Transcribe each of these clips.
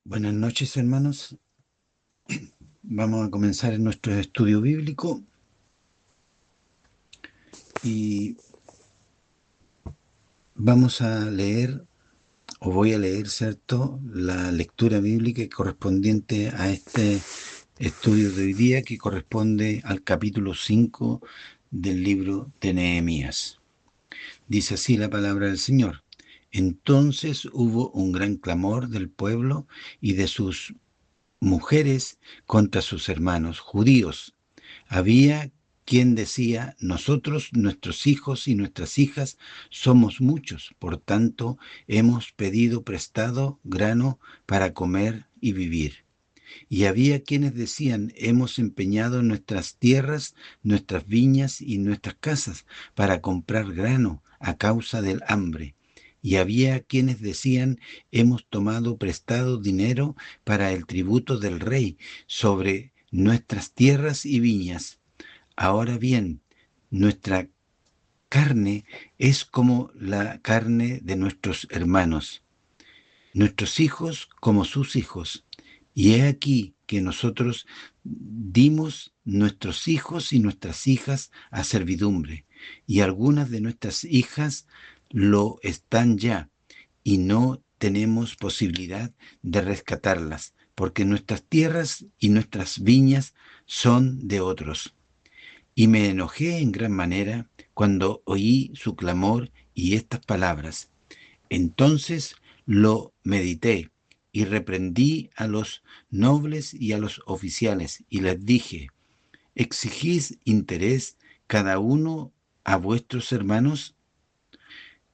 Buenas noches, hermanos. Vamos a comenzar en nuestro estudio bíblico y vamos a leer, o voy a leer, ¿cierto?, la lectura bíblica correspondiente a este estudio de hoy día, que corresponde al capítulo 5 del libro de Nehemías. Dice así la palabra del Señor. Entonces hubo un gran clamor del pueblo y de sus mujeres contra sus hermanos judíos. Había quien decía: nosotros, nuestros hijos y nuestras hijas somos muchos, por tanto hemos pedido prestado grano para comer y vivir. Y había quienes decían: hemos empeñado nuestras tierras, nuestras viñas y nuestras casas para comprar grano a causa del hambre. Y había quienes decían: hemos tomado prestado dinero para el tributo del rey sobre nuestras tierras y viñas. Ahora bien, nuestra carne es como la carne de nuestros hermanos, nuestros hijos como sus hijos. Y he aquí que nosotros dimos nuestros hijos y nuestras hijas a servidumbre, y algunas de nuestras hijas lo están ya, y no tenemos posibilidad de rescatarlas, porque nuestras tierras y nuestras viñas son de otros. Y me enojé en gran manera cuando oí su clamor y estas palabras. Entonces lo medité y reprendí a los nobles y a los oficiales y les dije: ¿exigís interés cada uno a vuestros hermanos?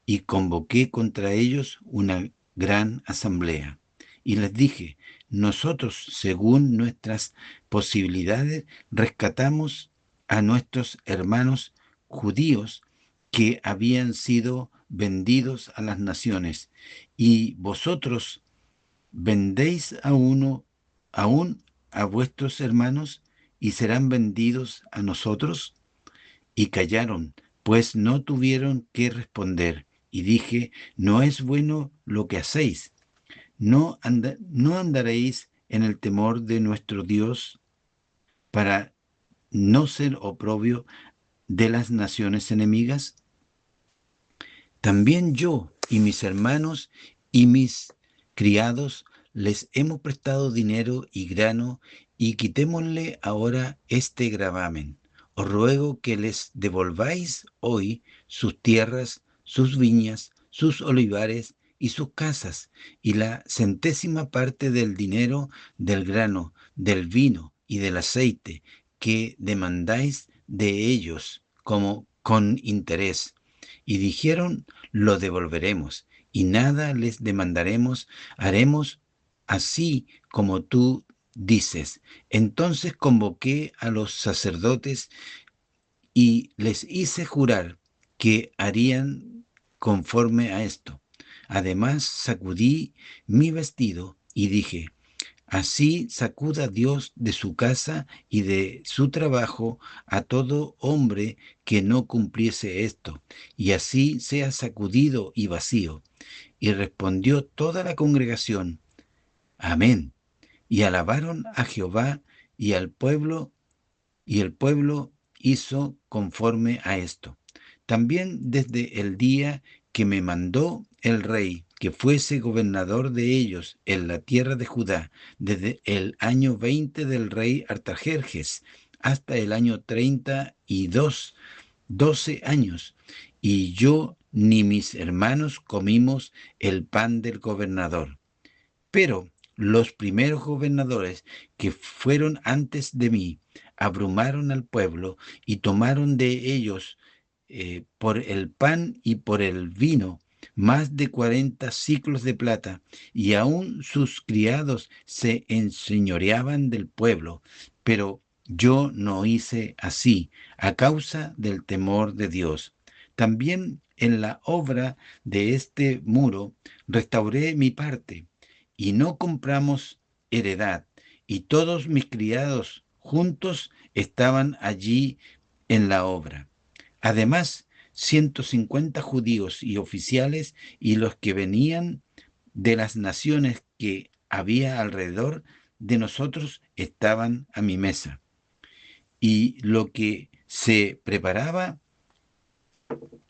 Y convoqué contra ellos una gran asamblea. Y les dije: nosotros, según nuestras posibilidades, rescatamos a nuestros hermanos judíos que habían sido vendidos a las naciones, y vosotros vendéis aún a vuestros hermanos y serán vendidos a nosotros. Y callaron, pues no tuvieron qué responder. Y dije: no es bueno lo que hacéis. No andaréis en el temor de nuestro Dios para no ser oprobio de las naciones enemigas. También yo y mis hermanos y mis criados les hemos prestado dinero y grano, y quitémosle ahora este gravamen. Os ruego que les devolváis hoy sus tierras, sus viñas, sus olivares y sus casas, y la centésima parte del dinero, del grano, del vino y del aceite que demandáis de ellos como con interés. Y dijeron: lo devolveremos, y nada les demandaremos, haremos así como tú dices. Entonces convoqué a los sacerdotes y les hice jurar que harían conforme a esto. Además sacudí mi vestido y dije: así sacuda Dios de su casa y de su trabajo a todo hombre que no cumpliese esto, y así sea sacudido y vacío. Y respondió toda la congregación: amén. Y alabaron a Jehová, y al pueblo, y el pueblo hizo conforme a esto. También desde el día que me mandó el rey que fuese gobernador de ellos en la tierra de Judá, desde el año 20 del rey Artajerjes hasta el año 32, 12 años, y yo ni mis hermanos comimos el pan del gobernador. Pero los primeros gobernadores que fueron antes de mí abrumaron al pueblo y tomaron de ellos por el pan y por el vino más de 40 siclos de plata, y aun sus criados se enseñoreaban del pueblo. Pero yo no hice así, a causa del temor de Dios. También en la obra de este muro restauré mi parte, y no compramos heredad, y todos mis criados juntos estaban allí en la obra. Además, 150 judíos y oficiales y los que venían de las naciones que había alrededor de nosotros estaban a mi mesa. Y lo que se preparaba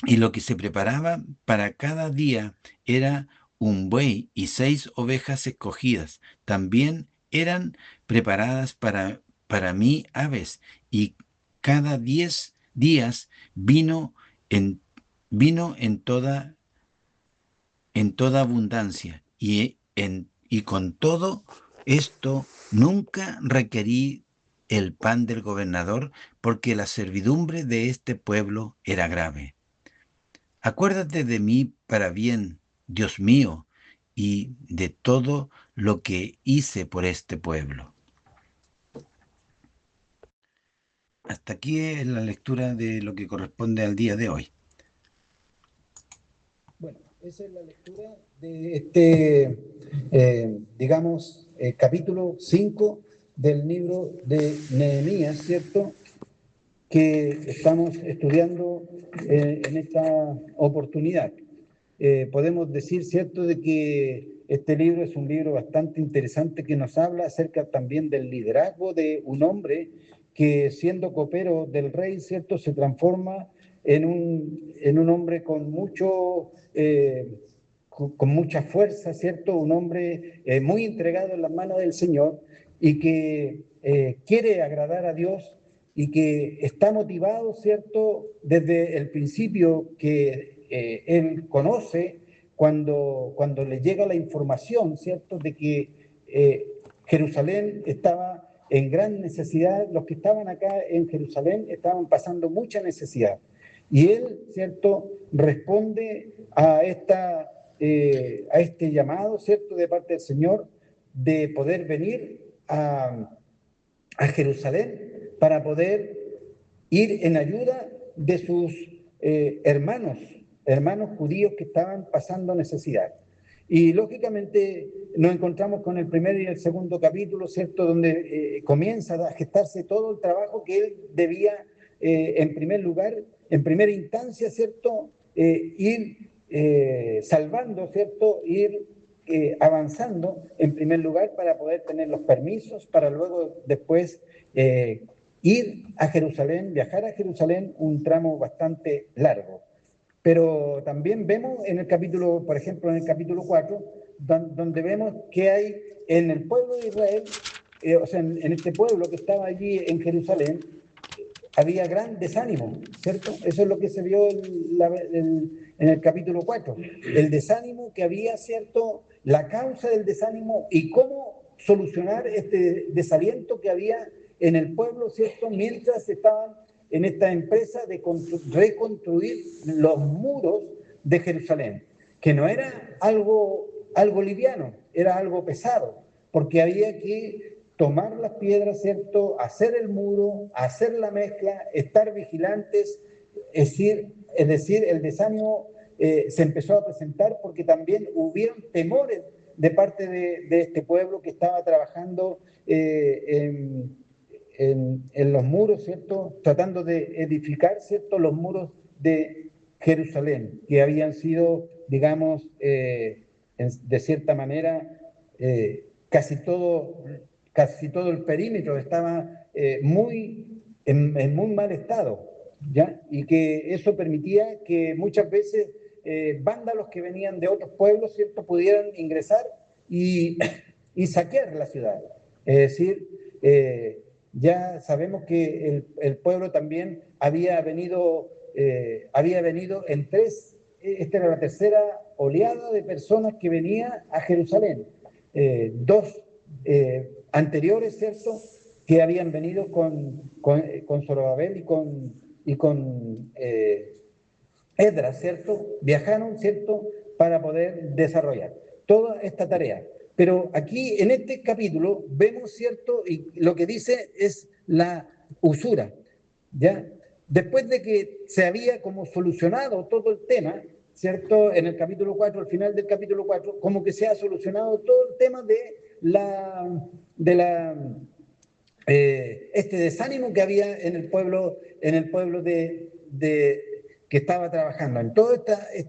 y lo que se preparaba para cada día era un buey y 6 ovejas escogidas. También eran preparadas para mí aves, y cada 10 días en, vino en toda abundancia. Y con todo esto nunca requerí el pan del gobernador, porque la servidumbre de este pueblo era grave. Acuérdate de mí para bien, Dios mío, y de todo lo que hice por este pueblo. Hasta aquí es la lectura de lo que corresponde al día de hoy. Bueno, esa es la lectura de digamos, capítulo 5 del libro de Nehemías, ¿cierto?, que estamos estudiando en esta oportunidad. Podemos decir, ¿cierto?, de que este libro es un libro bastante interesante que nos habla acerca también del liderazgo de un hombre que, siendo copero del rey, ¿cierto?, se transforma en un hombre con con mucha fuerza, ¿cierto?, un hombre muy entregado en las manos del Señor y que quiere agradar a Dios y que está motivado, ¿cierto?, desde el principio que él conoce cuando le llega la información, ¿cierto?, de que Jerusalén estaba en gran necesidad. Los que estaban acá en Jerusalén estaban pasando mucha necesidad. Y él, ¿cierto?, responde a este llamado, ¿cierto?, de parte del Señor de poder venir a Jerusalén para poder ir en ayuda de sus hermanos judíos que estaban pasando necesidad. Y lógicamente nos encontramos con el primer y el segundo capítulo, ¿cierto?, donde comienza a gestarse todo el trabajo que él debía, en primer lugar, en primera instancia, ¿cierto?, ir salvando, ¿cierto?, ir avanzando en primer lugar para poder tener los permisos, para luego después ir a Jerusalén, viajar a Jerusalén, un tramo bastante largo. Pero también vemos en el capítulo, por ejemplo, en el capítulo 4, donde vemos que hay en el pueblo de Israel, o sea, en este pueblo que estaba allí en Jerusalén, había gran desánimo, ¿cierto? Eso es lo que se vio en el capítulo 4. El desánimo que había, ¿cierto? La causa del desánimo y cómo solucionar este desaliento que había en el pueblo, ¿cierto?, mientras estaban en esta empresa de reconstruir los muros de Jerusalén, que no era algo liviano, era algo pesado, porque había que tomar las piedras, ¿cierto?, hacer el muro, hacer la mezcla, estar vigilantes. Es decir, el desánimo se empezó a presentar porque también hubieron temores de parte de este pueblo que estaba trabajando en los muros, ¿cierto?, tratando de edificar, ¿cierto?, los muros de Jerusalén, que habían sido, digamos, de cierta manera, casi todo el perímetro estaba en muy mal estado, ¿ya? Y que eso permitía que muchas veces vándalos que venían de otros pueblos, ¿cierto?, pudieran ingresar y, y saquear la ciudad. Es decir, ya sabemos que el pueblo también había venido en esta era la tercera oleada de personas que venía a Jerusalén. Dos anteriores, ¿cierto?, que habían venido con Zorobabel y con Esdras, ¿cierto?, viajaron, ¿cierto?, para poder desarrollar toda esta tarea. Pero aquí, en este capítulo, vemos, ¿cierto?, y lo que dice es la usura, ¿ya? Después de que se había como solucionado todo el tema, ¿cierto?, en el capítulo 4, al final del capítulo 4, como que se ha solucionado todo el tema este desánimo que había en el pueblo que estaba trabajando. En todos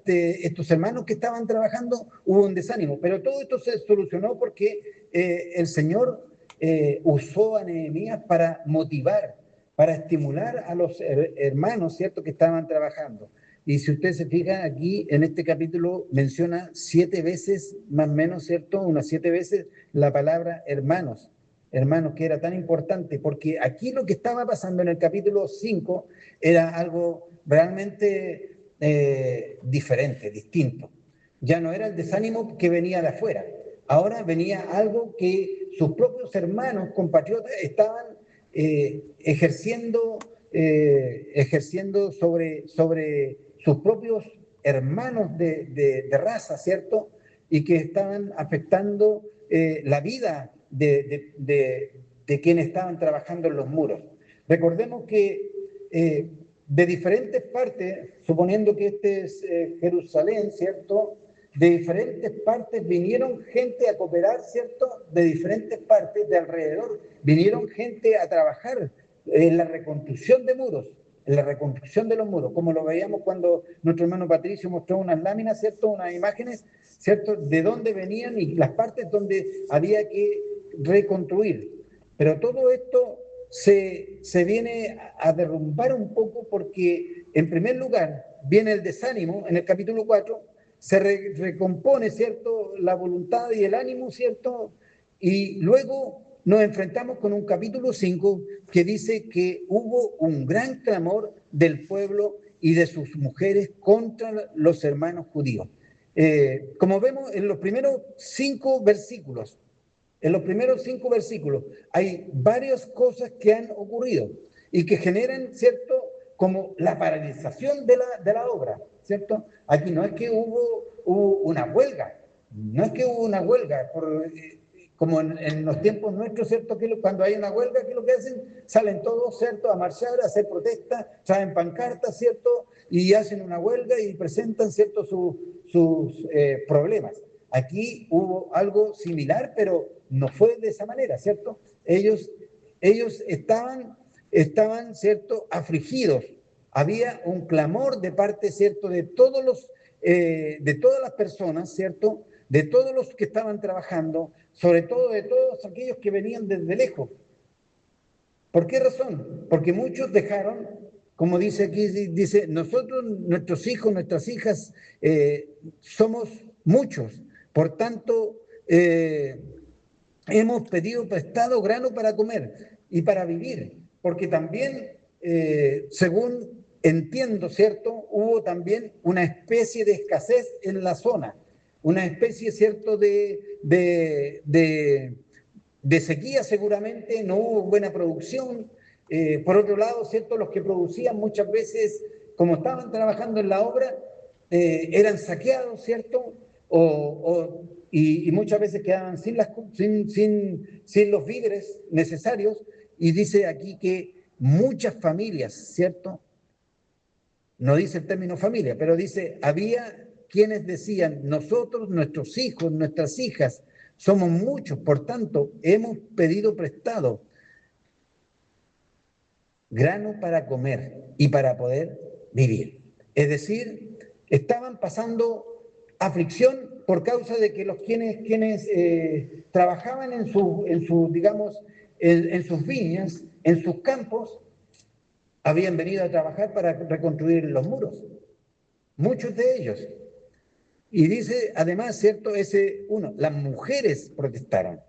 estos hermanos que estaban trabajando hubo un desánimo, pero todo esto se solucionó porque el Señor usó a Nehemías para motivar, para estimular a los hermanos, ¿cierto?, que estaban trabajando. Y si usted se fija aquí, en este capítulo menciona 7 veces, más o menos, ¿cierto?, unas 7 veces la palabra hermanos, hermanos, que era tan importante, porque aquí lo que estaba pasando en el capítulo 5 era algo realmente diferente, distinto. Ya no era el desánimo que venía de afuera, ahora venía algo que sus propios hermanos, compatriotas, estaban ejerciendo sobre sus propios hermanos de raza, ¿cierto? Y que estaban afectando la vida de quienes estaban trabajando en los muros. Recordemos que de diferentes partes, suponiendo que este es Jerusalén, ¿cierto?, de diferentes partes vinieron gente a cooperar, ¿cierto?, de diferentes partes de alrededor, vinieron gente a trabajar en la reconstrucción de muros, en la reconstrucción de los muros, como lo veíamos cuando nuestro hermano Patricio mostró unas láminas, ¿cierto?, unas imágenes, ¿cierto?, de dónde venían y las partes donde había que reconstruir. Pero todo esto se viene a derrumbar un poco porque, en primer lugar, viene el desánimo en el capítulo 4, se recompone, ¿cierto?, la voluntad y el ánimo, ¿cierto? Y luego nos enfrentamos con un capítulo 5 que dice que hubo un gran clamor del pueblo y de sus mujeres contra los hermanos judíos. Como vemos en los primeros 5 versículos, hay varias cosas que han ocurrido y que generan, ¿cierto?, como la paralización de la obra, ¿cierto? Aquí no es que hubo una huelga, no es que hubo una huelga, como en los tiempos nuestros, ¿cierto? Que cuando hay una huelga, ¿qué es lo que hacen? Salen todos, ¿cierto?, a marchar, a hacer protestas, traen pancartas, ¿cierto?, y hacen una huelga y presentan, ¿cierto?, sus problemas. Aquí hubo algo similar, pero no fue de esa manera, ¿cierto? Ellos estaban, ¿cierto?, afligidos. Había un clamor de parte, ¿cierto?, de de todas las personas, ¿cierto?, de todos los que estaban trabajando, sobre todo de todos aquellos que venían desde lejos. ¿Por qué razón? Porque muchos dejaron, como dice aquí, dice, nosotros, nuestros hijos, nuestras hijas, somos muchos. Por tanto, hemos pedido prestado grano para comer y para vivir, porque también, según entiendo, ¿cierto?, hubo también una especie de escasez en la zona, una especie, ¿cierto?, de sequía seguramente, no hubo buena producción. Por otro lado, ¿cierto?, los que producían muchas veces, como estaban trabajando en la obra, eran saqueados, ¿cierto?, y muchas veces quedaban sin los víveres necesarios. Y dice aquí que muchas familias, ¿cierto?, no dice el término familia, pero dice, había quienes decían, nosotros, nuestros hijos, nuestras hijas, somos muchos, por tanto, hemos pedido prestado grano para comer y para poder vivir. Es decir, estaban pasando aflicción por causa de que quienes trabajaban digamos, en sus viñas, en sus campos, habían venido a trabajar para reconstruir los muros. Muchos de ellos. Y dice, además, ¿cierto? Las mujeres protestaron.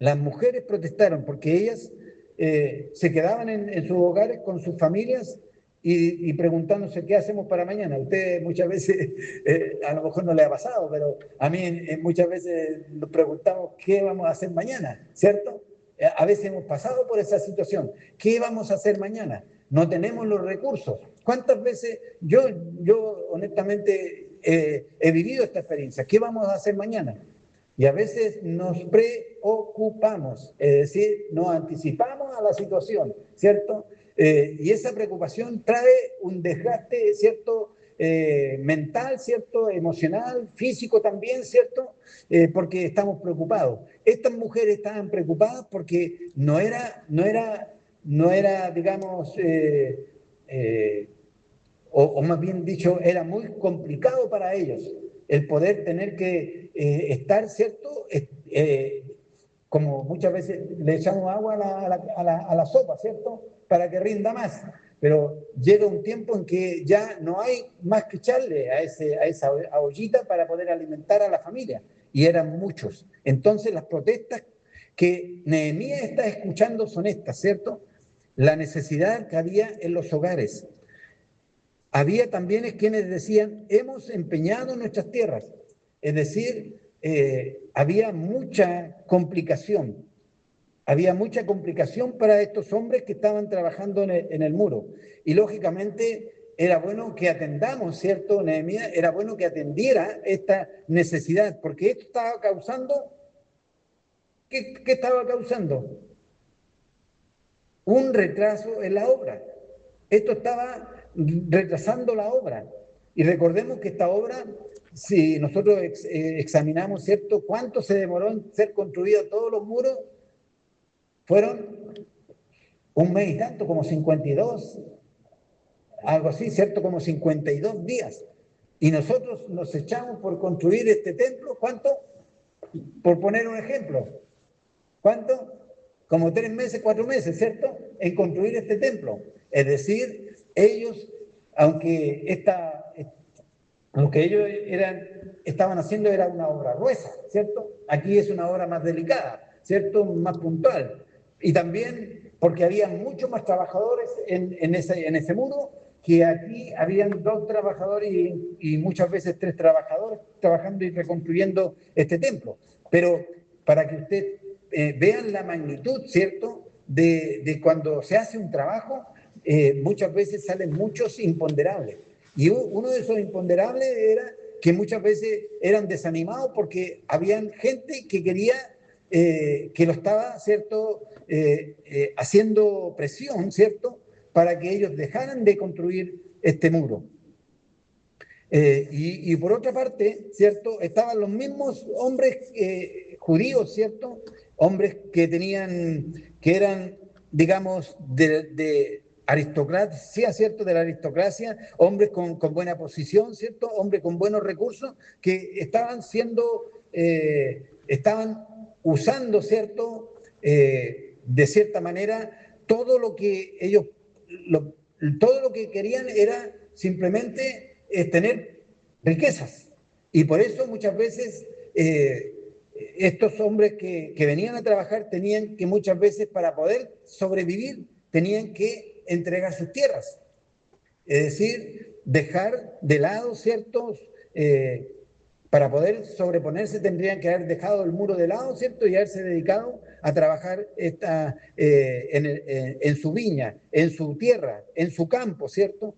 Las mujeres protestaron porque ellas se quedaban en sus hogares con sus familias y preguntándose qué hacemos para mañana. Usted muchas veces, a lo mejor no le ha pasado, pero a mí muchas veces nos preguntamos qué vamos a hacer mañana, ¿cierto? A veces hemos pasado por esa situación. ¿Qué vamos a hacer mañana? No tenemos los recursos. ¿Cuántas veces yo honestamente he vivido esta experiencia? ¿Qué vamos a hacer mañana? Y a veces nos preocupamos, es decir, nos anticipamos a la situación, ¿cierto? Y esa preocupación trae un desgaste, ¿cierto? Mental, ¿cierto? Emocional, físico también, ¿cierto? Porque estamos preocupados. Estas mujeres estaban preocupadas porque no era digamos, o más bien dicho, era muy complicado para ellos el poder tener que estar, ¿cierto? Como muchas veces le echamos agua a la sopa, ¿cierto? Para que rinda más. Pero llega un tiempo en que ya no hay más que echarle a esa ollita para poder alimentar a la familia. Y eran muchos. Entonces las protestas que Nehemías está escuchando son estas, ¿cierto? La necesidad que había en los hogares. Había también quienes decían, hemos empeñado nuestras tierras. Es decir, había mucha complicación. Había mucha complicación para estos hombres que estaban trabajando en el muro. Y lógicamente era bueno que atendamos, ¿cierto, Nehemías? Era bueno que atendiera esta necesidad, porque esto estaba causando, ¿qué estaba causando? Un retraso en la obra. Esto estaba retrasando la obra. Y recordemos que esta obra, si nosotros examinamos, ¿cierto?, cuánto se demoró en ser construidos todos los muros, fueron un mes y tanto, como 52, algo así, ¿cierto?, como 52 días. Y nosotros nos echamos por construir este templo, ¿cuánto? Por poner un ejemplo, ¿cuánto? Como 3 meses, 4 meses, ¿cierto?, en construir este templo. Es decir, ellos, aunque lo que ellos estaban haciendo era una obra gruesa, ¿cierto? Aquí es una obra más delicada, ¿cierto?, más puntual. Y también porque había muchos más trabajadores en ese muro, que aquí habían 2 trabajadores y muchas veces 3 trabajadores trabajando y reconstruyendo este templo. Pero para que usted vean la magnitud, ¿cierto?, de cuando se hace un trabajo, muchas veces salen muchos imponderables. Y uno de esos imponderables era que muchas veces eran desanimados porque habían gente que quería, que lo estaba, ¿cierto?, haciendo presión, ¿cierto?, para que ellos dejaran de construir este muro. Y por otra parte, ¿cierto?, estaban los mismos hombres judíos, ¿cierto?, hombres que eran, digamos, de aristocracia, ¿cierto?, de la aristocracia, hombres con buena posición, ¿cierto?, hombres con buenos recursos, que estaban usando, ¿cierto?, de cierta manera, todo lo que ellos, todo lo que querían era simplemente tener riquezas. Y por eso muchas veces estos hombres que venían a trabajar tenían que muchas veces, para poder sobrevivir, tenían que entregar sus tierras. Es decir, dejar de lado ciertos, para poder sobreponerse tendrían que haber dejado el muro de lado, ¿cierto?, y haberse dedicado a trabajar en su viña, en su tierra, en su campo, ¿cierto?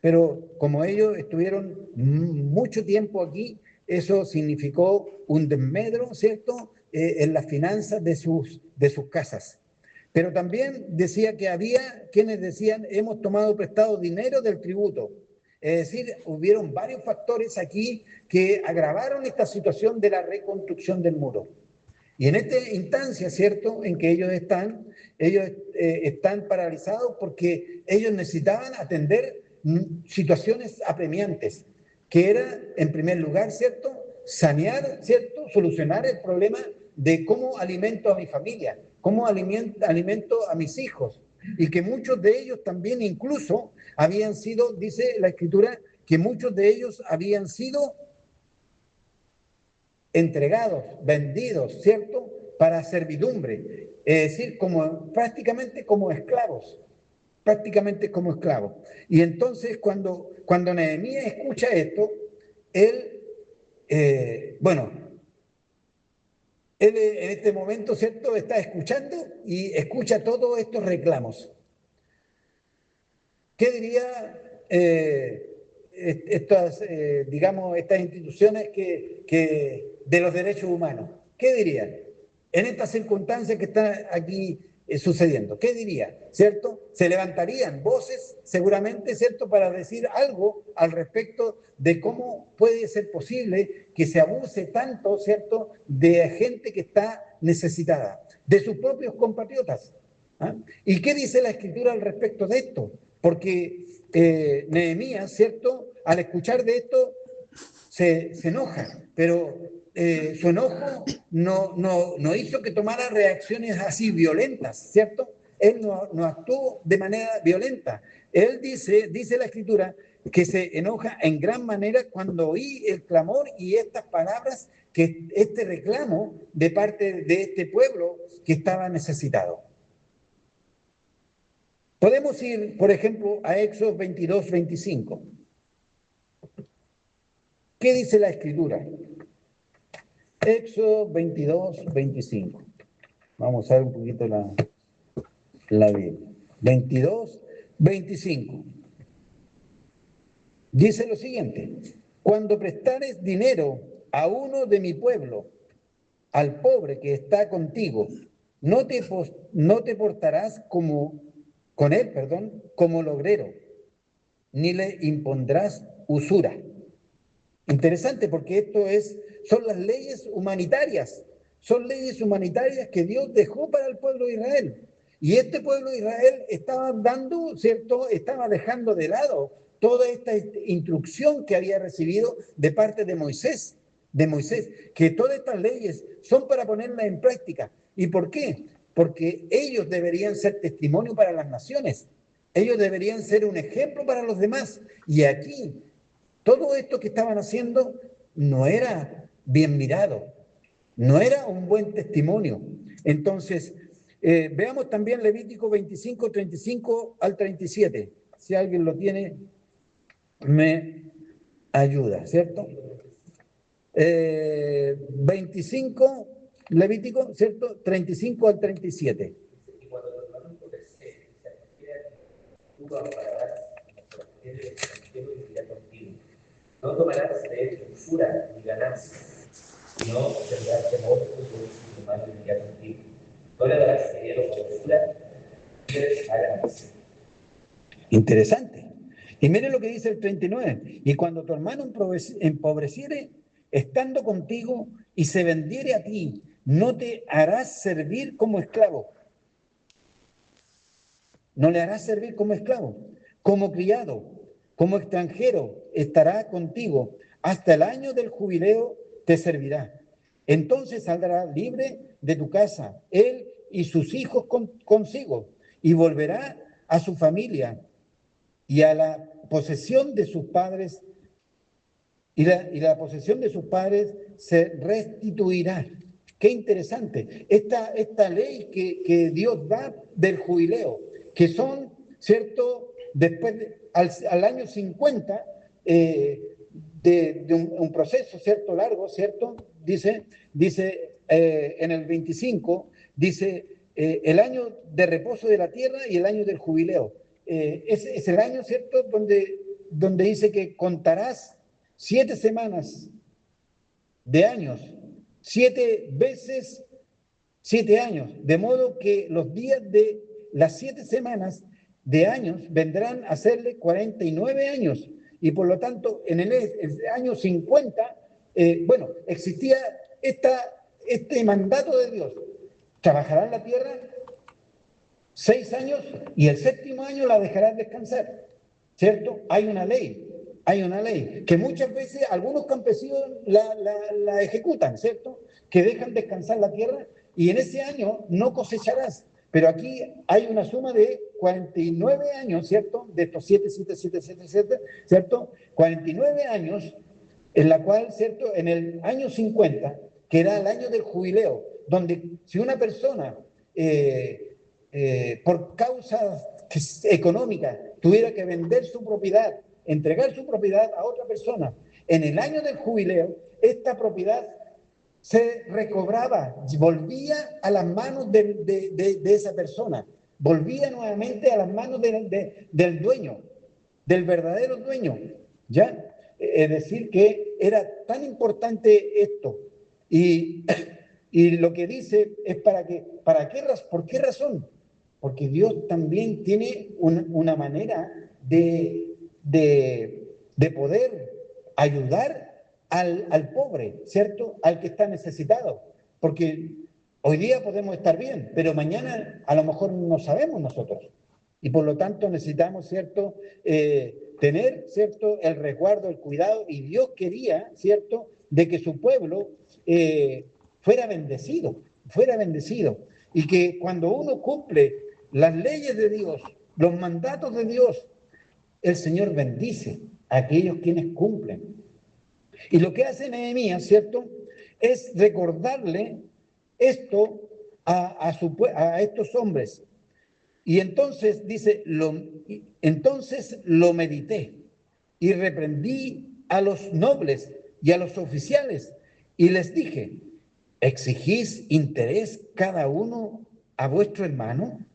Pero como ellos estuvieron mucho tiempo aquí, eso significó un desmedro, ¿cierto?, en las finanzas de sus casas. Pero también decía que había quienes decían, hemos tomado prestado dinero del tributo. Es decir, hubieron varios factores aquí que agravaron esta situación de la reconstrucción del muro. Y en esta instancia, ¿cierto?, en que ellos están paralizados porque ellos necesitaban atender situaciones apremiantes, que era, en primer lugar, ¿cierto?, sanear, ¿cierto?, solucionar el problema de cómo alimento a mi familia, cómo alimento a mis hijos, y que muchos de ellos también incluso habían sido, dice la Escritura, que muchos de ellos habían sido entregados, vendidos, ¿cierto?, para servidumbre, es decir, prácticamente como esclavos, Y entonces cuando Nehemías escucha esto, él, bueno, él en este momento, ¿cierto?, está escuchando y escucha todos estos reclamos. ¿Qué diría digamos, estas instituciones de los derechos humanos? ¿Qué dirían en estas circunstancias que están aquí sucediendo? ¿Qué diría? ¿Cierto? Se levantarían voces, seguramente, ¿cierto?, para decir algo al respecto de cómo puede ser posible que se abuse tanto, ¿cierto?, de gente que está necesitada, de sus propios compatriotas. ¿Ah? ¿Y qué dice la Escritura al respecto de esto? porque Nehemías, ¿cierto? Al escuchar de esto, se enoja, pero su enojo no hizo que tomara reacciones así violentas, ¿cierto? Él no actuó de manera violenta. Él dice la Escritura, que se enoja en gran manera cuando oí el clamor y estas palabras, que este reclamo de parte de este pueblo que estaba necesitado. Podemos ir, por ejemplo, a Éxodo 22-25. ¿Qué dice la Escritura? Éxodo 22-25. Vamos a ver un poquito la Biblia. 22-25. Dice lo siguiente: cuando prestares dinero a uno de mi pueblo, al pobre que está contigo, no te portarás con él, como logrero, ni le impondrás usura. Interesante, porque son las leyes humanitarias, son leyes humanitarias que Dios dejó para el pueblo de Israel. Y este pueblo de Israel estaba dejando de lado toda esta instrucción que había recibido de parte de Moisés, que todas estas leyes son para ponerlas en práctica. ¿Y por qué? Porque ellos deberían ser testimonio para las naciones, ellos deberían ser un ejemplo para los demás. Y aquí, todo esto que estaban haciendo no era bien mirado, no era un buen testimonio. Entonces, veamos también Levítico 25-35-37. Si alguien lo tiene, me ayuda, ¿cierto? 25, Levítico, ¿cierto? 35-37. Y cuando tu hermano se refiere, tú lo ampararás en el extranjero y irá contigo. No tomarás de él usura ni ganancia, sino tendrás temor de tu hermano y irá contigo. No le darás dinero por usura, ni a ganancia. Interesante. Y mire lo que dice el 39. Y cuando tu hermano empobreciere, estando contigo, y se vendiere a ti, no te harás servir como esclavo. No le harás servir como esclavo, como criado, como extranjero, estará contigo. Hasta el año del jubileo te servirá. Entonces saldrá libre de tu casa, él y sus hijos consigo, y volverá a su familia y a la posesión de sus padres, y la posesión de sus padres se restituirá. Qué interesante. Esta ley que Dios da del jubileo, que son, ¿cierto? Después, al año 50, de un proceso, ¿cierto? Largo, ¿cierto? Dice en el 25, dice el año de reposo de la tierra y el año del jubileo. Es el año, ¿cierto? Donde dice que contarás 7 semanas de años, 7 veces 7 años, de modo que los días de las 7 semanas de años vendrán a serle 49 años, y por lo tanto en el año 50, existía este mandato de Dios: trabajarás la tierra 6 años y el 7º año la dejarás descansar, ¿cierto? Hay una ley que muchas veces algunos campesinos la ejecutan, ¿cierto? Que dejan descansar la tierra y en ese año no cosecharás. Pero aquí hay una suma de 49 años, ¿cierto? De estos 7, 7, 7, 7, 7, ¿cierto? 49 años en la cual, ¿cierto? En el año 50, que era el año del jubileo, donde si una persona por causas económicas tuviera que vender su propiedad, entregar su propiedad a otra persona, en el año del jubileo, esta propiedad se recobraba, volvía a las manos de esa persona, volvía nuevamente a las manos del dueño, del verdadero dueño, ¿ya? Es decir, que era tan importante esto. Y lo que dice es ¿por qué razón? Porque Dios también tiene una manera de poder ayudar al pobre, ¿cierto? Al que está necesitado. Porque hoy día podemos estar bien, pero mañana a lo mejor no sabemos nosotros. Y por lo tanto necesitamos, ¿cierto?, tener, ¿cierto?, el resguardo, el cuidado, y Dios quería, ¿cierto?, de que su pueblo fuera bendecido, y que cuando uno cumple las leyes de Dios, los mandatos de Dios, el Señor bendice a aquellos quienes cumplen. Y lo que hace Nehemías, ¿cierto?, es recordarle esto a estos hombres. Y entonces dice, entonces lo medité y reprendí a los nobles y a los oficiales y les dije, ¿exigís interés cada uno a vuestro hermano?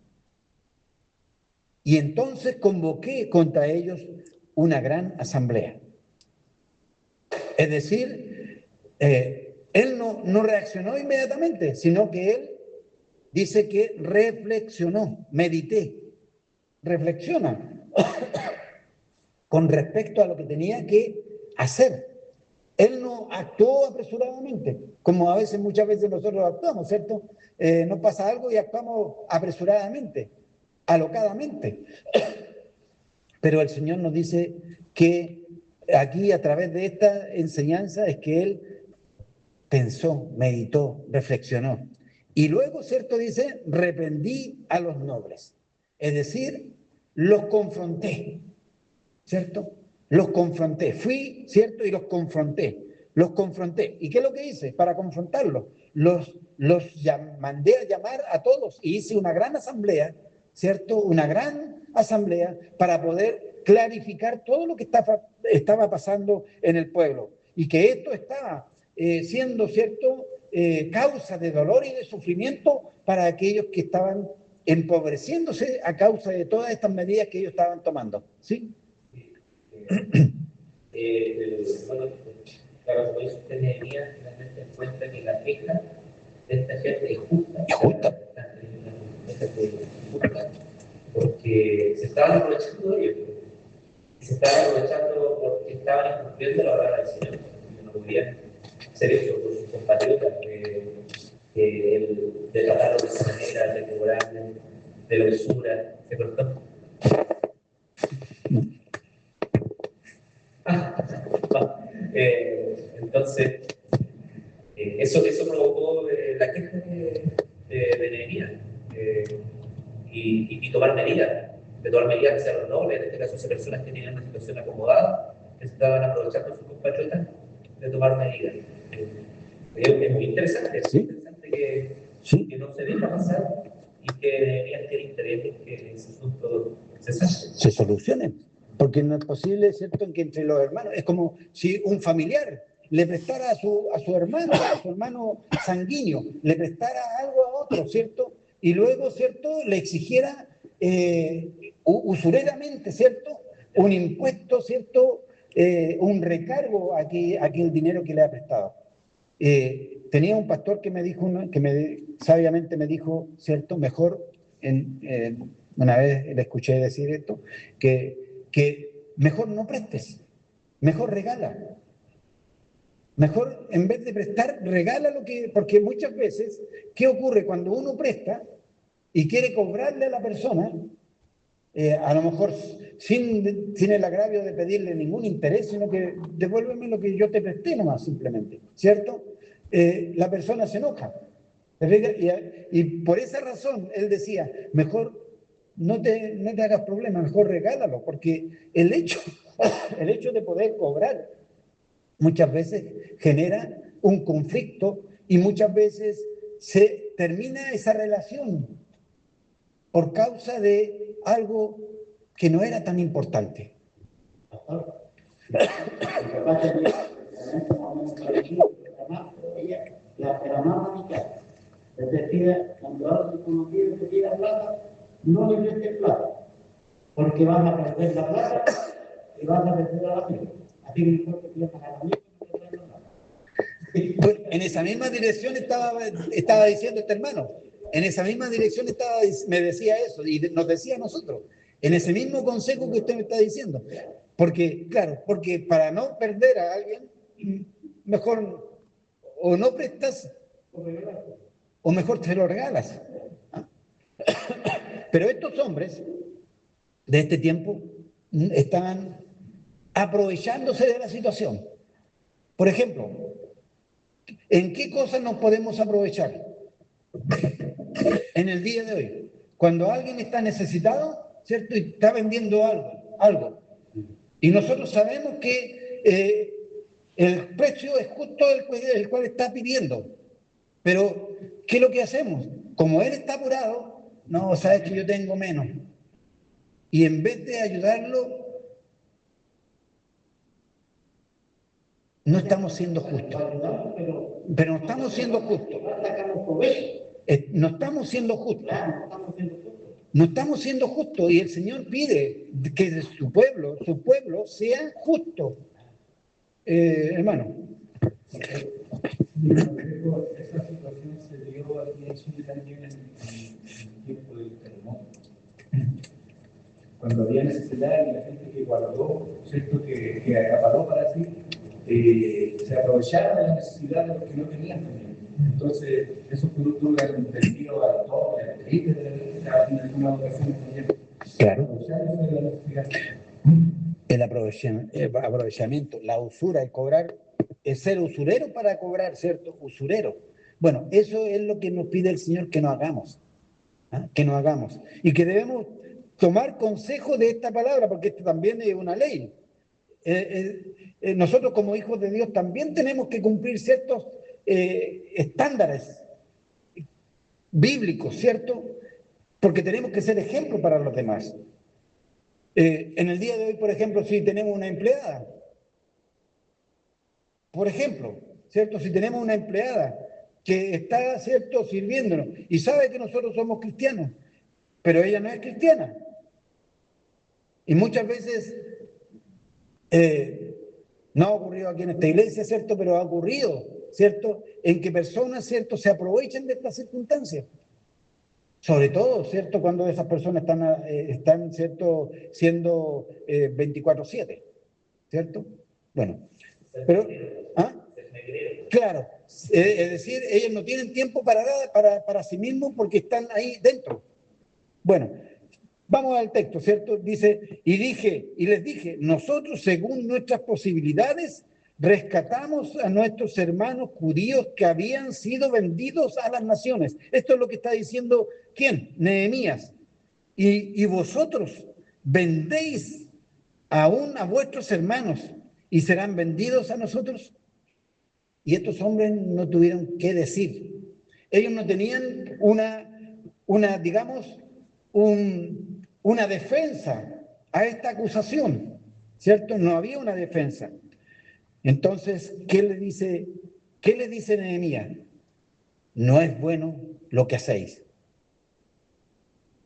Y entonces convoqué contra ellos una gran asamblea. Es decir, él no reaccionó inmediatamente, sino que él dice que reflexionó, medité, reflexiona con respecto a lo que tenía que hacer. Él no actuó apresuradamente, como a veces, muchas veces nosotros actuamos, ¿cierto? Nos pasa algo y actuamos apresuradamente, alocadamente. Pero el Señor nos dice que aquí, a través de esta enseñanza, es que Él pensó, meditó, reflexionó. Y luego, ¿cierto? Dice, reprendí a los nobles. Es decir, los confronté, ¿cierto? Los confronté. Fui, ¿cierto? Y los confronté. Los confronté. ¿Y qué es lo que hice para confrontarlos? Mandé a llamar a todos y hice una gran asamblea, ¿cierto? Una gran asamblea para poder clarificar todo lo que estaba pasando en el pueblo. Y que esto estaba siendo, ¿cierto?, causa de dolor y de sufrimiento para aquellos que estaban empobreciéndose a causa de todas estas medidas que ellos estaban tomando. ¿Sí? Bueno, claro, como dice usted, Nehemías finalmente encuentra que la queja de esta gente es justa. Es justa. Porque se estaban aprovechando de ellos. Se estaban aprovechando porque estaban incumpliendo la palabra del Señor. No podían hacer eso por sus compatriotas, de tratarlos de esa manera, de cobrarles, de la usura. ¿Se cortó? Entonces, eso provocó la queja de Nehemías y tomar medidas, hacia los nobles, en este caso hacia personas que tenían una situación acomodada, que estaban aprovechando sus compatriotas, de tomar medidas. Es muy interesante, ¿Sí? que no se deja pasar y que Nehemías tiene interés en que ese asunto se solucionen. Porque no es posible, ¿cierto?, que entre los hermanos, es como si un familiar le prestara a su hermano sanguíneo, le prestara algo a otro, ¿cierto? Y luego, ¿cierto?, le exigiera usureramente, ¿cierto?, un impuesto, ¿cierto?, un recargo a aquel dinero que le ha prestado. Tenía un pastor que me dijo, sabiamente me dijo, ¿cierto?, mejor, una vez le escuché decir esto, que mejor no prestes, mejor regala. Mejor, en vez de prestar, regala porque muchas veces, ¿qué ocurre cuando uno presta y quiere cobrarle a la persona? A lo mejor sin el agravio de pedirle ningún interés, sino que devuélveme lo que yo te presté nomás, simplemente, ¿cierto? La persona se enoja. Y por esa razón él decía, mejor no te hagas problema, mejor regálalo, porque el hecho de poder cobrar muchas veces genera un conflicto y muchas veces se termina esa relación por causa de algo que no era tan importante. La mamá mitad. Les decía, cuando alguien conocido te pida plata, no le prestes plata, porque vas a perder la plata y vas a perder a la amiga. Así que mejor que pierdas a la amiga que te traigan plata. Pues en esa misma dirección estaba diciendo este hermano. En esa misma dirección me decía eso y nos decía a nosotros. En ese mismo consejo que usted me está diciendo. Porque, claro, porque para no perder a alguien, mejor o no prestas o mejor te lo regalas. Pero estos hombres de este tiempo están aprovechándose de la situación. Por ejemplo, ¿en qué cosas nos podemos aprovechar en el día de hoy? Cuando alguien está necesitado, ¿cierto? Y está vendiendo algo. Y nosotros sabemos que el precio es justo el cual está pidiendo. Pero, ¿qué es lo que hacemos? Como él está apurado, no, sabes que yo tengo menos. Y en vez de ayudarlo, no estamos siendo justos. Pero no estamos siendo justos. No estamos siendo justos. No estamos siendo justos. Y el Señor pide que su pueblo sea justo. Hermano. Esa situación se dio aquí en Chile también en el tiempo del terremoto. Cuando había necesidad y la gente que guardó, ¿cierto? Que acaparó para sí, se aprovecharon de la necesidad de los que no tenían también. Entonces, esos productos eran vendidos al doble, al triple de la necesidad en algunas ocasiones también. Claro. El aprovechamiento, la usura, el cobrar, el ser usurero para cobrar, ¿cierto? Usurero. Bueno, eso es lo que nos pide el Señor que no hagamos. Que no hagamos. Y que debemos tomar consejo de esta palabra, porque esto también es una ley. Nosotros como hijos de Dios también tenemos que cumplir ciertos estándares bíblicos, ¿cierto? Porque tenemos que ser ejemplo para los demás. En el día de hoy, por ejemplo, si tenemos una empleada, por ejemplo, ¿cierto? Si tenemos una empleada que está, ¿cierto?, sirviéndonos y sabe que nosotros somos cristianos, pero ella no es cristiana. Y muchas veces, no ha ocurrido aquí en esta iglesia, ¿cierto?, pero ha ocurrido, ¿cierto?, en que personas, ¿cierto?, se aprovechen de estas circunstancias. Sobre todo, ¿cierto?, cuando esas personas están ¿cierto?, siendo 24/7, ¿cierto? Bueno, pero... ¿ah? Claro, es decir, ellos no tienen tiempo para sí mismos porque están ahí dentro. Bueno, vamos al texto, ¿cierto? Dice, y les dije, nosotros según nuestras posibilidades rescatamos a nuestros hermanos judíos que habían sido vendidos a las naciones. Esto es lo que está diciendo, ¿quién? Nehemías. Y vosotros vendéis aún a vuestros hermanos y serán vendidos a nosotros. Y estos hombres no tuvieron qué decir. Ellos no tenían digamos, una defensa a esta acusación, ¿cierto? No había una defensa. Entonces, ¿qué le dice Nehemías? No es bueno lo que hacéis.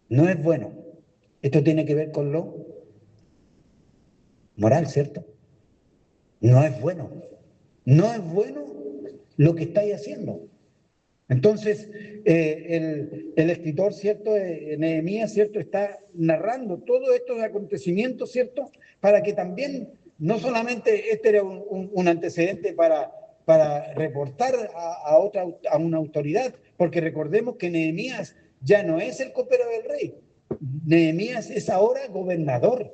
No es bueno. Esto tiene que ver con lo moral, ¿cierto? No es bueno. No es bueno lo que estáis haciendo. Entonces, el escritor, ¿cierto?, Nehemías, ¿cierto?, está narrando todos estos acontecimientos, ¿cierto?, para que también, no solamente este era un antecedente para reportar a una autoridad, porque recordemos que Nehemías ya no es el copero del rey. Nehemías es ahora gobernador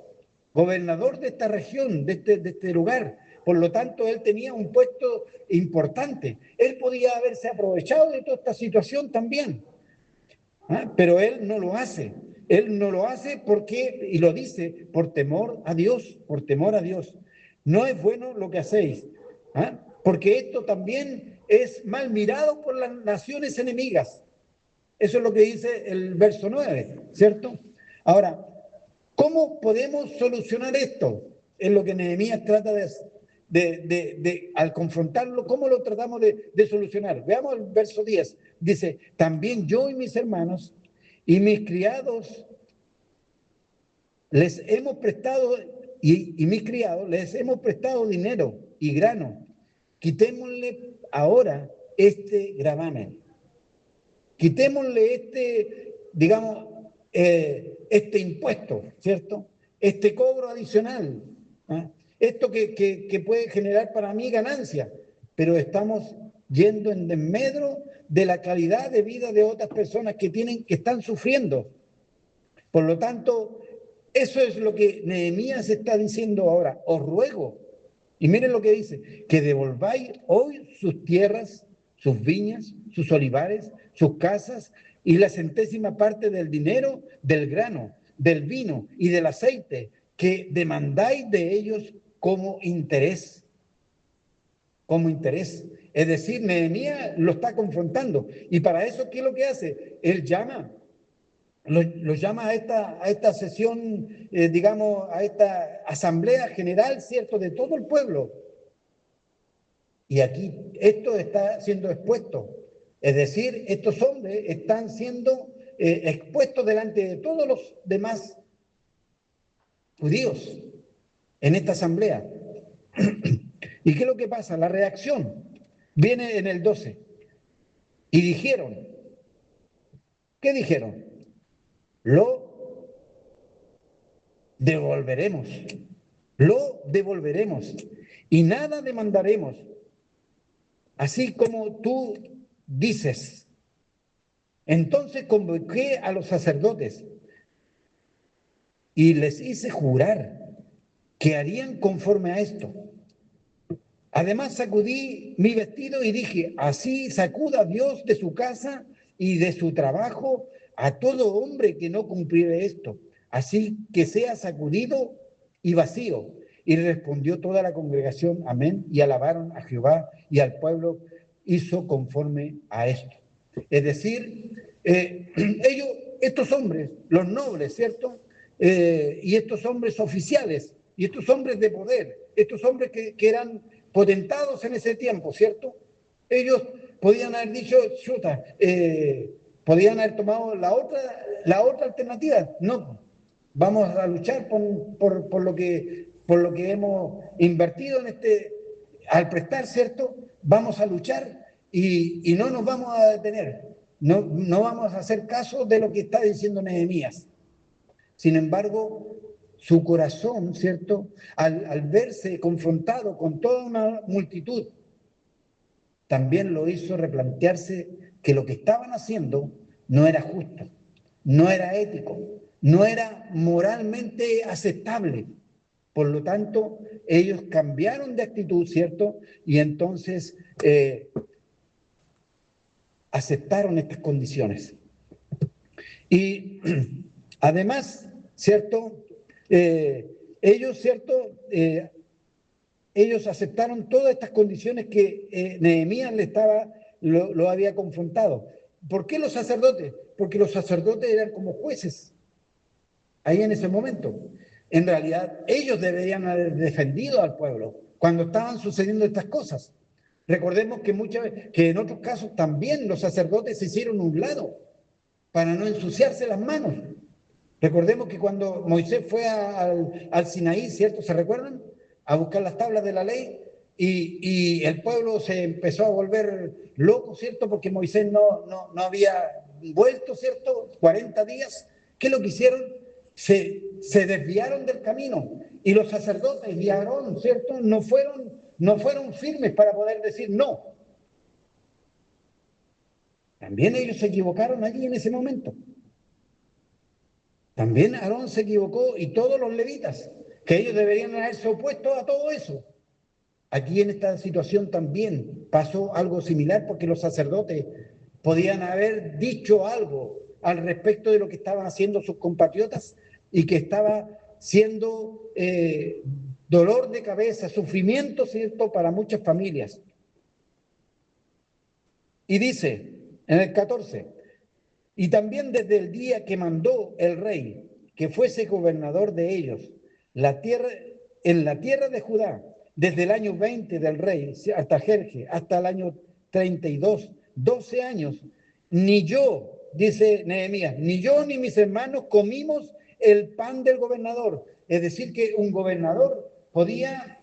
de esta región, de este lugar. Por lo tanto, él tenía un puesto importante. Él podía haberse aprovechado de toda esta situación también. Pero él no lo hace. Él no lo hace porque, y lo dice, por temor a Dios, por temor a Dios. No es bueno lo que hacéis, porque esto también es mal mirado por las naciones enemigas. Eso es lo que dice el verso 9, ¿cierto? Ahora, ¿cómo podemos solucionar esto? Es lo que Nehemías trata al confrontarlo, ¿cómo lo tratamos de solucionar? Veamos el verso 10. Dice, también yo y mis hermanos y mis criados les hemos prestado, y mis criados les hemos prestado dinero y grano. Quitémosle ahora este gravamen. Quitémosle digamos, este impuesto, ¿cierto? Este cobro adicional. Esto que puede generar para mí ganancia, pero estamos yendo en desmedro de la calidad de vida de otras personas que están sufriendo. Por lo tanto, Eso es lo que Nehemías está diciendo ahora. Os ruego, y miren lo que dice, que devolváis hoy sus tierras, sus viñas, sus olivares, sus casas y la centésima parte del dinero, del grano, del vino y del aceite que demandáis de ellos como interés. Como interés. Es decir, Nehemías lo está confrontando. Y para eso, ¿qué es lo que hace? Él lo llama a esta sesión, digamos, a esta asamblea general, ¿cierto?, de todo el pueblo. Y aquí esto está siendo expuesto. Es decir, estos hombres están siendo expuestos delante de todos los demás judíos en esta asamblea. ¿Y qué es lo que pasa? La reacción viene en el 12. Y dijeron, ¿qué dijeron? Lo devolveremos y nada demandaremos, así como tú dices. Entonces convoqué a los sacerdotes y les hice jurar que harían conforme a esto. Además sacudí mi vestido y dije, así sacuda Dios de su casa y de su trabajo a todo hombre que no cumpliere esto, así que sea sacudido y vacío. Y respondió toda la congregación, amén, y alabaron a Jehová, y al pueblo hizo conforme a esto. Es decir, ellos, estos hombres, los nobles, ¿cierto? Y estos hombres oficiales, y estos hombres de poder, estos hombres que eran potentados en ese tiempo, ¿cierto? Ellos podían haber dicho, chuta, podían haber tomado la otra alternativa. No, vamos a luchar por lo que hemos invertido en al prestar, ¿cierto? Vamos a luchar y no nos vamos a detener. No vamos a hacer caso de lo que está diciendo Nehemías. Sin embargo, su corazón, ¿cierto?, al verse confrontado con toda una multitud, también lo hizo replantearse que lo que estaban haciendo no era justo, no era ético, no era moralmente aceptable. Por lo tanto, ellos cambiaron de actitud, ¿cierto? Y entonces aceptaron estas condiciones. Y además, ¿cierto? Ellos, ¿cierto? Ellos aceptaron todas estas condiciones que Nehemías lo había confrontado. ¿Por qué los sacerdotes? Porque los sacerdotes eran como jueces ahí en ese momento. En realidad, ellos deberían haber defendido al pueblo cuando estaban sucediendo estas cosas. Recordemos que en otros casos también los sacerdotes se hicieron un lado para no ensuciarse las manos. Recordemos que cuando Moisés fue al Sinaí, ¿cierto? ¿Se recuerdan? A buscar las tablas de la ley y el pueblo se empezó a volver loco, ¿cierto? Porque Moisés no había vuelto, ¿cierto? 40 días. ¿Qué es lo que hicieron? Se desviaron del camino y los sacerdotes y Aarón, ¿cierto? No fueron firmes para poder decir no. También ellos se equivocaron allí en ese momento. También Aarón se equivocó y todos los levitas, que ellos deberían haberse opuesto a todo eso. Aquí en esta situación también pasó algo similar porque los sacerdotes podían haber dicho algo al respecto de lo que estaban haciendo sus compatriotas y que estaba siendo dolor de cabeza, sufrimiento, ¿cierto?, para muchas familias. Y dice en el 14, y también desde el día que mandó el rey que fuese gobernador de ellos, en la tierra de Judá, desde el año 20 del rey hasta Jerje, hasta el año 32, 12 años, ni yo, dice Nehemías, ni yo ni mis hermanos comimos el pan del gobernador. Es decir, que un gobernador podía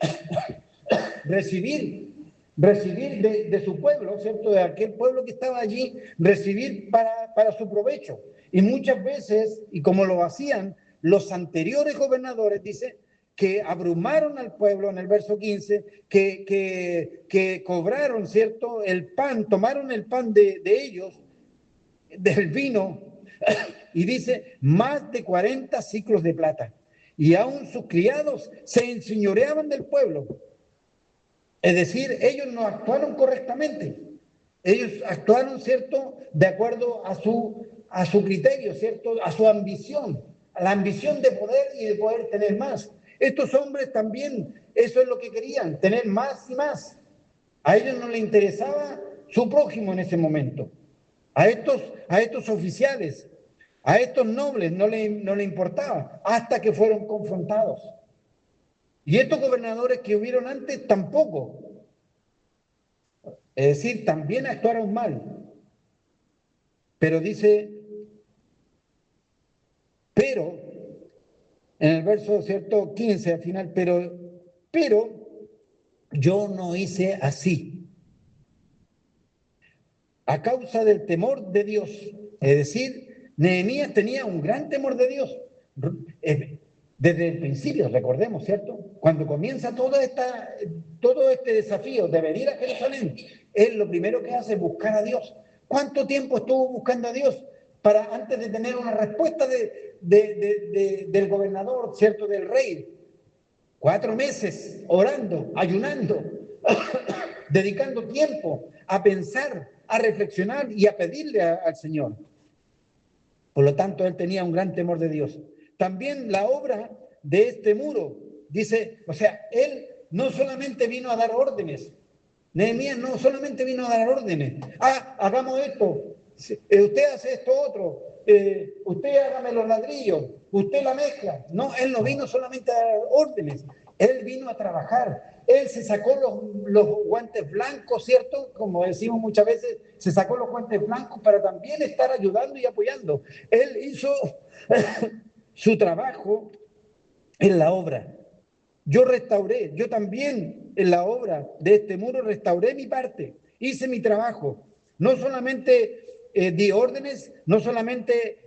recibir de su pueblo, ¿cierto? De aquel pueblo que estaba allí, recibir para su provecho. Y muchas veces, y como lo hacían los anteriores gobernadores, dice, que abrumaron al pueblo en el verso 15, que cobraron, ¿cierto?, el pan, tomaron el pan de ellos, del vino, y dice, más de 40 ciclos de plata. y aún sus criados se enseñoreaban del pueblo. Es decir, ellos no actuaron correctamente. Ellos actuaron, ¿cierto?, de acuerdo a su criterio, ¿cierto?, a su ambición, a la ambición de poder y de poder tener más. Estos hombres también, eso es lo que querían, tener más y más. A ellos no les interesaba su prójimo en ese momento. A estos oficiales, a estos nobles no le importaba, hasta que fueron confrontados. Y estos gobernadores que hubieron antes tampoco. Es decir, también actuaron mal. Pero dice, pero, en el verso, ¿cierto?, 15 al final, pero yo no hice así. A causa del temor de Dios. Es decir, Nehemías tenía un gran temor de Dios. Desde el principio, recordemos, ¿cierto? Cuando comienza todo este desafío de venir a Jerusalén, él lo primero que hace es buscar a Dios. ¿Cuánto tiempo estuvo buscando a Dios para antes de tener una respuesta del gobernador, ¿cierto?, del rey? 4 meses orando, ayunando, dedicando tiempo a pensar, a reflexionar y a pedirle al Señor. Por lo tanto, él tenía un gran temor de Dios. También la obra de este muro, dice, o sea, él no solamente vino a dar órdenes, Nehemías no solamente vino a dar órdenes, hagamos esto, usted hace esto otro, usted hágame los ladrillos, usted la mezcla. No, él no vino solamente a dar órdenes, él vino a trabajar. Él se sacó los guantes blancos, ¿cierto? Como decimos muchas veces, se sacó los guantes blancos para también estar ayudando y apoyando. Él hizo su trabajo en la obra. Yo también en la obra de este muro restauré mi parte, hice mi trabajo. No solamente di órdenes, no solamente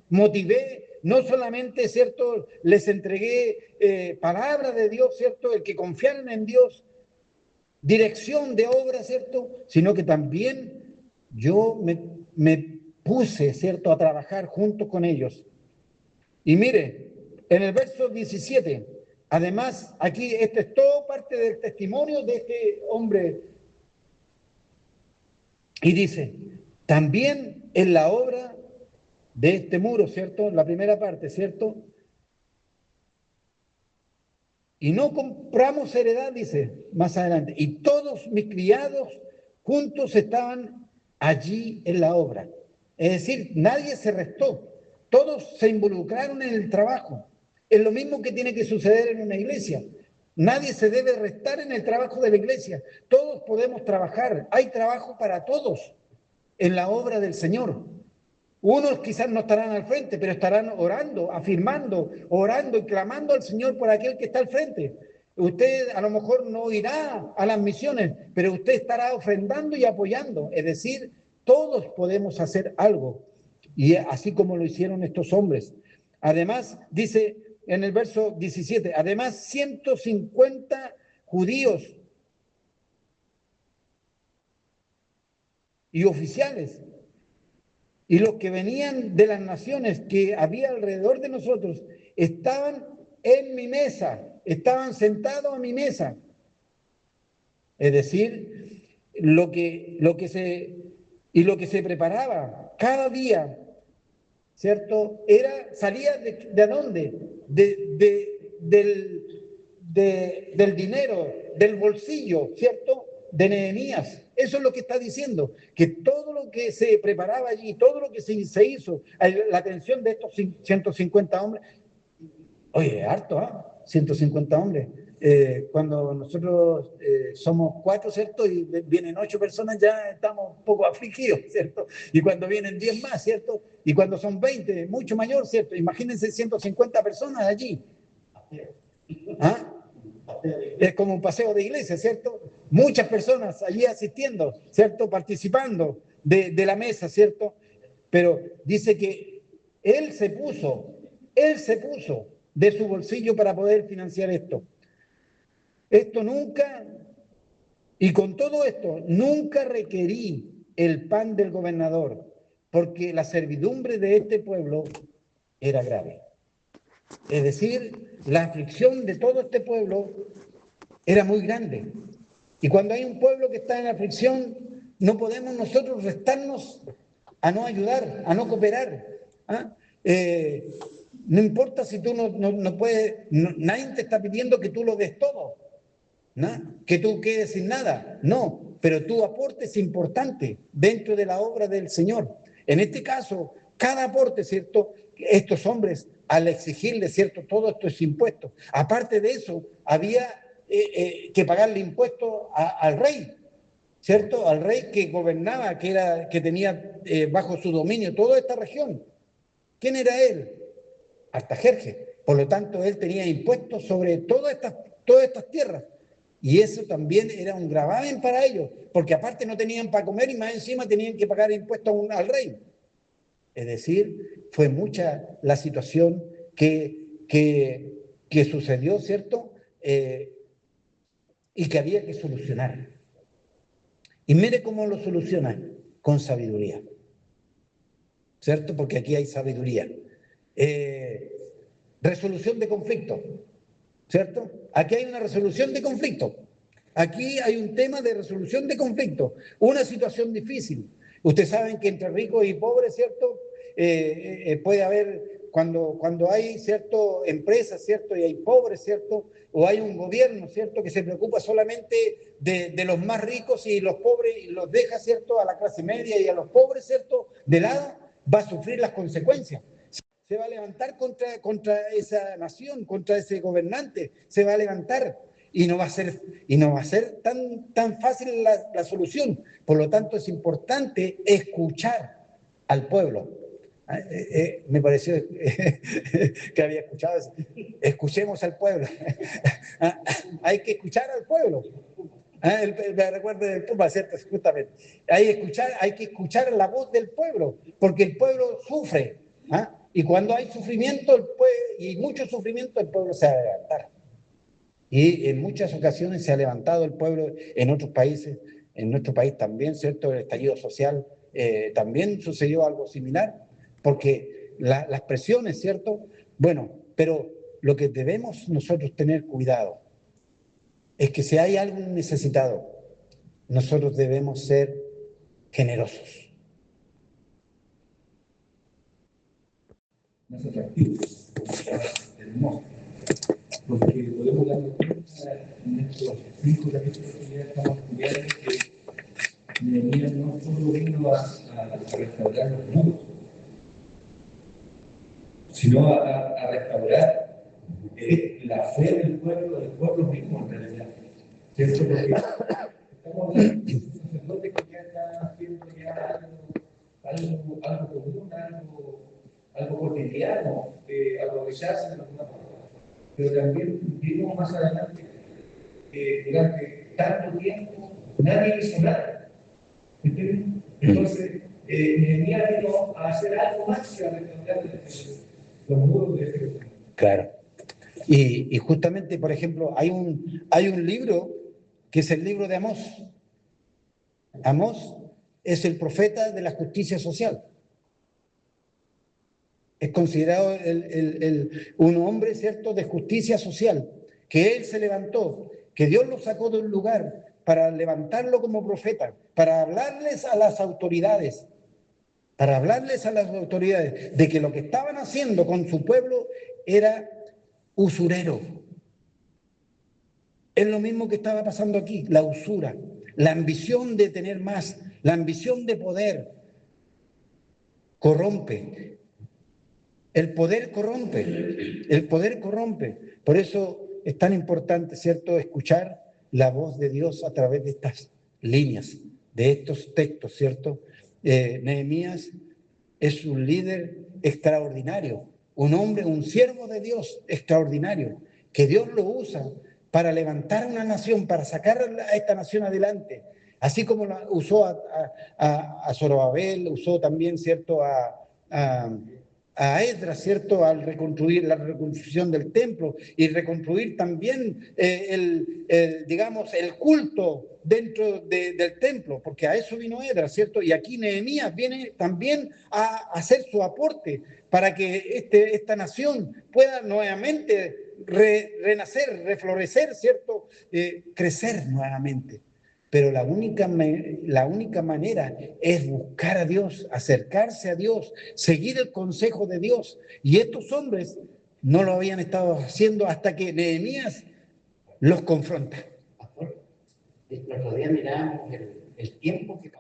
motivé, no solamente, ¿cierto?, les entregué palabra de Dios, ¿cierto?, el que confiaran en Dios, dirección de obra, ¿cierto?, sino que también yo me puse, ¿cierto?, a trabajar junto con ellos. Y mire, en el verso 17, además, aquí esto es todo parte del testimonio de este hombre. Y dice, también en la obra de este muro, ¿cierto? La primera parte, ¿cierto? Y no compramos heredad, dice más adelante. Y todos mis criados juntos estaban allí en la obra. Es decir, nadie se restó. Todos se involucraron en el trabajo. Es lo mismo que tiene que suceder en una iglesia. Nadie se debe restar en el trabajo de la iglesia. Todos podemos trabajar. Hay trabajo para todos en la obra del Señor. Unos quizás no estarán al frente, pero estarán orando, afirmando, orando y clamando al Señor por aquel que está al frente. Usted a lo mejor no irá a las misiones, pero usted estará ofrendando y apoyando. Es decir, todos podemos hacer algo. Y así como lo hicieron estos hombres. Además, dice en el verso 17, además 150 judíos y oficiales y los que venían de las naciones que había alrededor de nosotros estaban en mi mesa, estaban sentados a mi mesa. Es decir, lo que se preparaba cada día, ¿cierto? Salía de dónde? Del dinero, del bolsillo, ¿cierto?, de Nehemías. Eso es lo que está diciendo, que todo lo que se preparaba allí, todo lo que se hizo, la atención de estos 150 hombres, oye, harto, ¿eh? 150 hombres. Cuando nosotros somos 4, ¿cierto?, y vienen 8 personas, ya estamos un poco afligidos, ¿cierto? Y cuando vienen 10 más, ¿cierto? Y cuando son 20, mucho mayor, ¿cierto? Imagínense 150 personas allí. ¿Ah? Es como un paseo de iglesia, ¿cierto? Muchas personas allí asistiendo, ¿cierto? Participando de la mesa, ¿cierto? Pero dice que él se puso de su bolsillo para poder financiar esto. Esto nunca, y con todo esto, nunca requerí el pan del gobernador, porque la servidumbre de este pueblo era grave. Es decir, la aflicción de todo este pueblo era muy grande. Y cuando hay un pueblo que está en aflicción, no podemos nosotros restarnos a no ayudar, a no cooperar. ¿Ah? No importa si tú no puedes, nadie te está pidiendo que tú lo des todo, ¿no? Que tú quedes sin nada, no, pero tu aporte es importante dentro de la obra del Señor. En este caso, cada aporte, ¿cierto? Estos hombres, al exigirle, ¿cierto? Todos estos impuestos. Aparte de eso, había que pagarle impuestos al rey, ¿cierto? Al rey que gobernaba, que tenía bajo su dominio toda esta región. ¿Quién era él? Artajerjes. Por lo tanto, él tenía impuestos sobre todas estas tierras. Y eso también era un gravamen para ellos, porque aparte no tenían para comer y más encima tenían que pagar impuestos al rey. Es decir, fue mucha la situación que sucedió, ¿cierto? Y que había que solucionar. Y mire cómo lo solucionan, con sabiduría, ¿cierto? Porque aquí hay sabiduría. Resolución de conflicto, ¿cierto? Aquí hay una resolución de conflicto. Aquí hay un tema de resolución de conflicto, una situación difícil. Ustedes saben que entre ricos y pobres, ¿cierto? Puede haber, cuando hay, ¿cierto? Empresas, ¿cierto? Y hay pobres, ¿cierto? O hay un gobierno, ¿cierto? Que se preocupa solamente de los más ricos y los pobres y los deja, ¿cierto? A la clase media y a los pobres, ¿cierto? De lado, va a sufrir las consecuencias. Se va a levantar contra esa nación, contra ese gobernante, se va a levantar y no va a ser tan fácil la solución. Por lo tanto, es importante escuchar al pueblo. Me pareció que había escuchado eso. Escuchemos al pueblo. Hay que escuchar al pueblo. Me recuerdo del Puma, ¿cierto? Justamente. Hay que escuchar la voz del pueblo, porque el pueblo sufre. Y cuando hay sufrimiento, y mucho sufrimiento, el pueblo se va a levantar. Y en muchas ocasiones se ha levantado el pueblo en otros países, en nuestro país también, ¿cierto? El estallido social también sucedió algo similar, porque las presiones, ¿cierto? Bueno, pero lo que debemos nosotros tener cuidado es que si hay algún necesitado, nosotros debemos ser generosos. Más atractivos, más hermosos, porque podemos darnos cuenta en estos 5 capítulos que ya estamos estudiando que Nehemías no solo vino a restaurar los muros, sino a restaurar la fe del pueblo mismo en realidad, ¿cierto? Porque estamos hablando de un sacerdote que ya está haciendo ya algo común, algo cotidiano, aprovecharse de los demás. Pero también vimos más adelante que durante tanto tiempo nadie hizo nada. ¿Entienden? Entonces, Nehemías vino a hacer algo más que a restaurar los muros de este. Claro. Y justamente, por ejemplo, hay un libro que es el libro de Amós. Amós es el profeta de la justicia social. Es considerado un hombre, ¿cierto?, de justicia social, que él se levantó, que Dios lo sacó de un lugar para levantarlo como profeta, para hablarles a las autoridades, de que lo que estaban haciendo con su pueblo era usurero. Es lo mismo que estaba pasando aquí, la usura, la ambición de tener más, la ambición de poder, corrompe. El poder corrompe. Por eso es tan importante, ¿cierto?, escuchar la voz de Dios a través de estas líneas, de estos textos, ¿cierto? Nehemías es un líder extraordinario, un hombre, un siervo de Dios extraordinario, que Dios lo usa para levantar una nación, para sacar a esta nación adelante, así como usó a Zorobabel, usó también, ¿cierto?, a a Esdras, ¿cierto?, al reconstruir la reconstrucción del templo y reconstruir también digamos, el culto dentro del templo, porque a eso vino Esdras, ¿cierto? Y aquí Nehemías viene también a hacer su aporte para que esta nación pueda nuevamente renacer, reflorecer, ¿cierto? Crecer nuevamente. Pero la única manera es buscar a Dios, acercarse a Dios, seguir el consejo de Dios. Y estos hombres no lo habían estado haciendo hasta que Nehemías los confronta. El otro día miramos el tiempo que